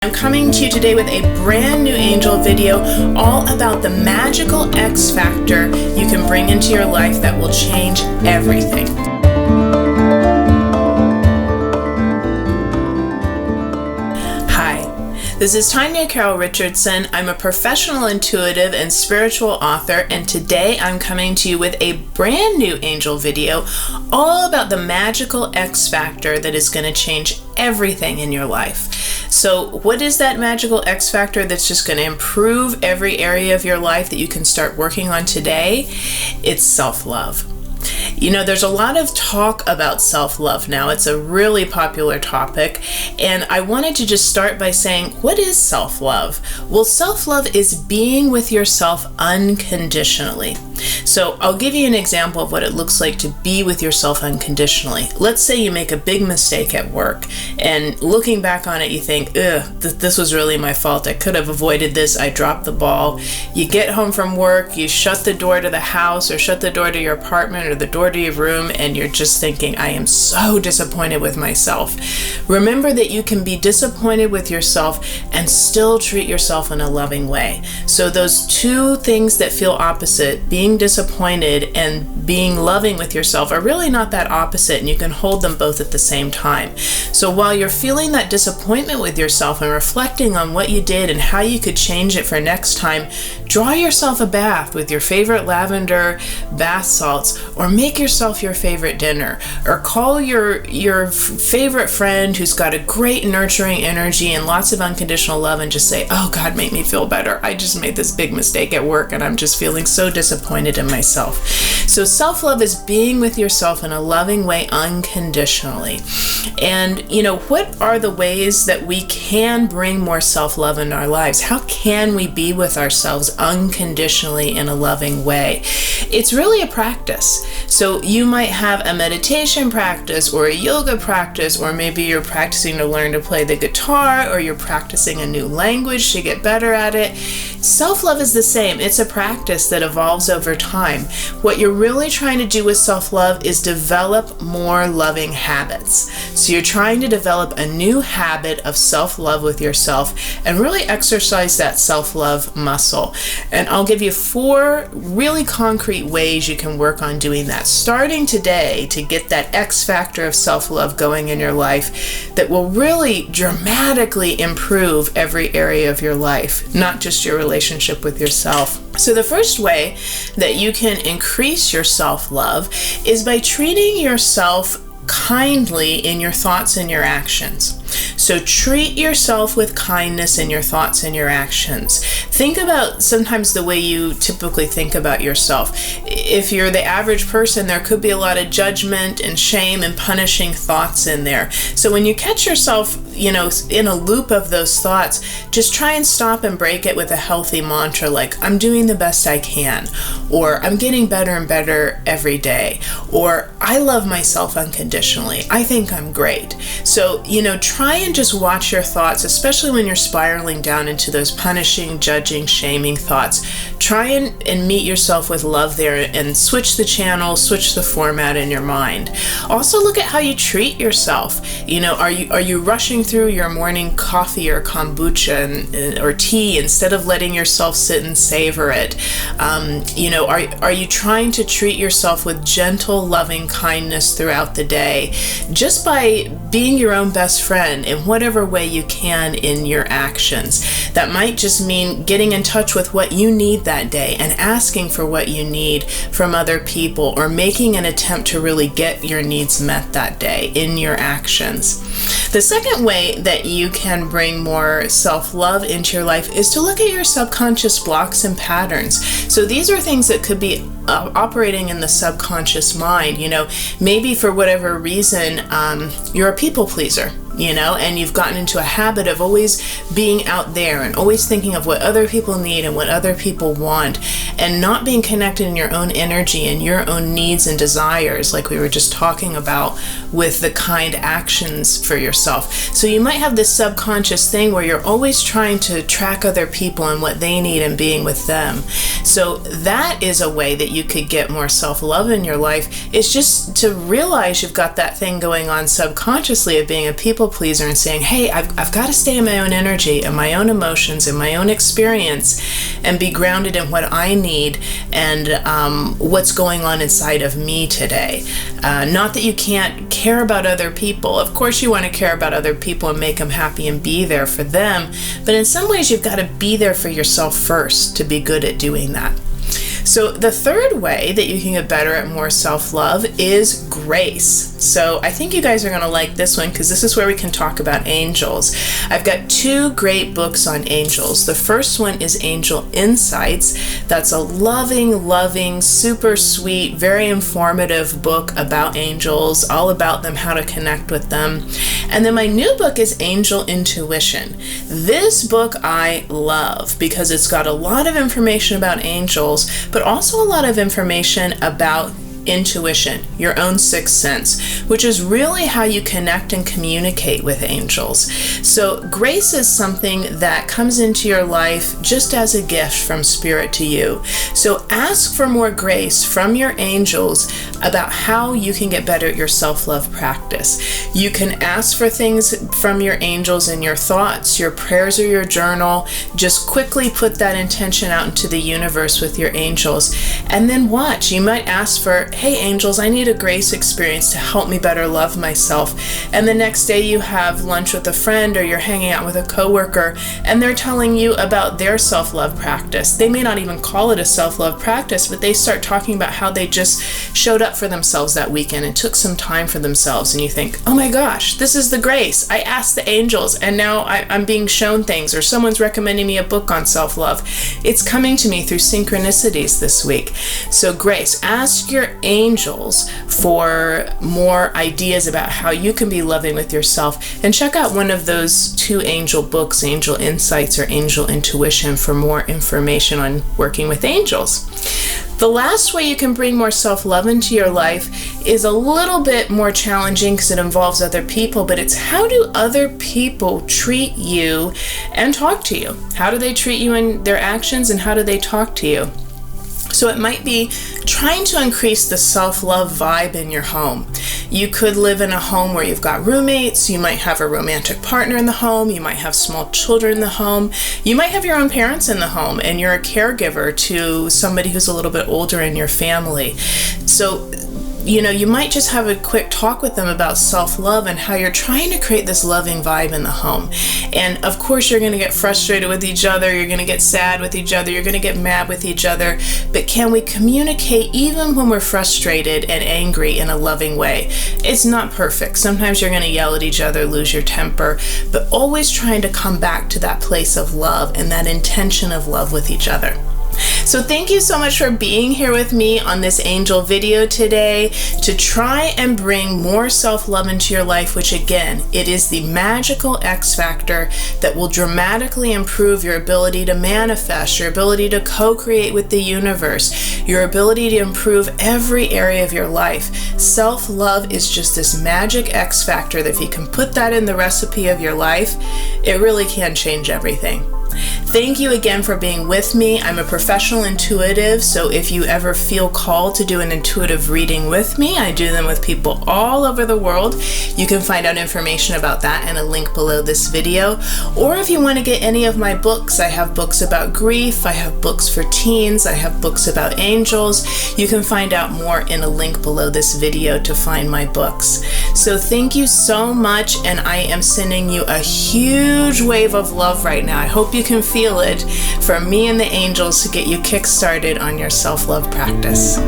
I'm coming to you today with a brand new angel video all about the magical X factor you can bring into your life that will change everything. Hi, this is Tanya Carroll Richardson. I'm a professional intuitive and spiritual author, and today I'm coming to you with a brand new angel video all about the magical X factor that is going to change everything in your life. So what is that magical X factor that's just going to improve every area of your life that you can start working on today? It's self-love. You know, there's a lot of talk about self-love now. It's a really popular topic, and I wanted to just start by saying, what is self-love? Well, self-love is being with yourself unconditionally. So I'll give you an example of what it looks like to be with yourself unconditionally. Let's say you make a big mistake at work, and looking back on it, you think, this was really my fault. I could have avoided this. I dropped the ball. You get home from work, you shut the door to the house or shut the door to your apartment or the door to your room, and you're just thinking, I am so disappointed with myself. Remember that you can be disappointed with yourself and still treat yourself in a loving way. So those two things that feel opposite, being disappointed and being loving with yourself, are really not that opposite, and you can hold them both at the same time. So while you're feeling that disappointment with yourself and reflecting on what you did and how you could change it for next time, draw yourself a bath with your favorite lavender bath salts, or make yourself your favorite dinner, or call your favorite friend who's got a great nurturing energy and lots of unconditional love and just say, oh God, make me feel better. I just made this big mistake at work and I'm just feeling so disappointed in myself. So self-love is being with yourself in a loving way unconditionally. And you know, what are the ways that we can bring more self-love in our lives? How can we be with ourselves unconditionally in a loving way? It's really a practice. So you might have a meditation practice or a yoga practice, or maybe you're practicing to learn to play the guitar, or you're practicing a new language to get better at it. Self-love is the same. It's a practice that evolves over time. What you're really trying to do with self-love is develop more loving habits. So you're trying to develop a new habit of self-love with yourself and really exercise that self-love muscle. And I'll give you 4 really concrete ways you can work on doing that, starting today, to get that X factor of self-love going in your life that will really dramatically improve every area of your life, not just your relationship with yourself. So the first way that you can increase your self-love is by treating yourself kindly in your thoughts and your actions. So treat yourself with kindness in your thoughts and your actions. Think about sometimes the way you typically think about yourself. If you're the average person, there could be a lot of judgment and shame and punishing thoughts in there. So when you catch yourself, in a loop of those thoughts, just try and stop and break it with a healthy mantra like, I'm doing the best I can, or I'm getting better and better every day, or I love myself unconditionally. I think I'm great. So, try and just watch your thoughts, especially when you're spiraling down into those punishing, judging, shaming thoughts. Try and meet yourself with love there and switch the channel, switch the format in your mind. Also look at how you treat yourself. Are you rushing through your morning coffee or kombucha or tea instead of letting yourself sit and savor it? Are you trying to treat yourself with gentle, loving kindness throughout the day, just by being your own best friend in whatever way you can in your actions? That might just mean getting in touch with what you need that day and asking for what you need from other people, or making an attempt to really get your needs met that day in your actions. The second way that you can bring more self-love into your life is to look at your subconscious blocks and patterns. So these are things that could be operating in the subconscious mind. Maybe for whatever reason, you're a people pleaser. And you've gotten into a habit of always being out there and always thinking of what other people need and what other people want, and not being connected in your own energy and your own needs and desires, like we were just talking about with the kind actions for yourself. So you might have this subconscious thing where you're always trying to track other people and what they need and being with them. So that is a way that you could get more self-love in your life, is just to realize you've got that thing going on subconsciously of being a people pleaser and saying, hey, I've got to stay in my own energy and my own emotions and my own experience and be grounded in what I need and what's going on inside of me today. Not that you can't care about other people. Of course you want to care about other people and make them happy and be there for them. But in some ways you've got to be there for yourself first to be good at doing that. So the third way that you can get better at more self-love is grace. So I think you guys are going to like this one because this is where we can talk about angels. I've got 2 great books on angels. The first one is Angel Insights. That's a loving, super sweet, very informative book about angels, all about them, how to connect with them. And then my new book is Angel Intuition. This book I love because it's got a lot of information about angels, but also a lot of information about intuition, your own sixth sense, which is really how you connect and communicate with angels. So grace is something that comes into your life just as a gift from Spirit to you. So ask for more grace from your angels about how you can get better at your self-love practice. You can ask for things from your angels in your thoughts, your prayers, or your journal. Just quickly put that intention out into the universe with your angels and then watch. You might ask for, hey angels, I need a grace experience to help me better love myself. And the next day you have lunch with a friend or you're hanging out with a coworker and they're telling you about their self-love practice. They may not even call it a self-love practice, but they start talking about how they just showed up for themselves that weekend and took some time for themselves. And you think, oh my gosh, this is the grace. I asked the angels and now I'm being shown things, or someone's recommending me a book on self-love. It's coming to me through synchronicities this week. So grace, ask your angels for more ideas about how you can be loving with yourself, and check out one of those 2 angel books, Angel Insights or Angel Intuition, for more information on working with angels. The last way you can bring more self-love into your life is a little bit more challenging because it involves other people, but it's how do other people treat you and talk to you? How do they treat you in their actions and how do they talk to you? So it might be trying to increase the self-love vibe in your home. You could live in a home where you've got roommates, you might have a romantic partner in the home, you might have small children in the home, you might have your own parents in the home and you're a caregiver to somebody who's a little bit older in your family. So you might just have a quick talk with them about self-love and how you're trying to create this loving vibe in the home. And of course, you're going to get frustrated with each other, you're going to get sad with each other, you're going to get mad with each other. But can we communicate even when we're frustrated and angry in a loving way? It's not perfect. Sometimes you're going to yell at each other, lose your temper, but always trying to come back to that place of love and that intention of love with each other. So thank you so much for being here with me on this angel video today to try and bring more self-love into your life, which again, it is the magical X factor that will dramatically improve your ability to manifest, your ability to co-create with the universe, your ability to improve every area of your life. Self-love is just this magic X factor that if you can put that in the recipe of your life, it really can change everything. Thank you again for being with me. I'm a professional intuitive, so if you ever feel called to do an intuitive reading with me, I do them with people all over the world. You can find out information about that in a link below this video. Or if you want to get any of my books, I have books about grief, I have books for teens, I have books about angels. You can find out more in a link below this video to find my books. So thank you so much, and I am sending you a huge wave of love right now. I hope you can feel it from me and the angels to get you kick-started on your self-love practice.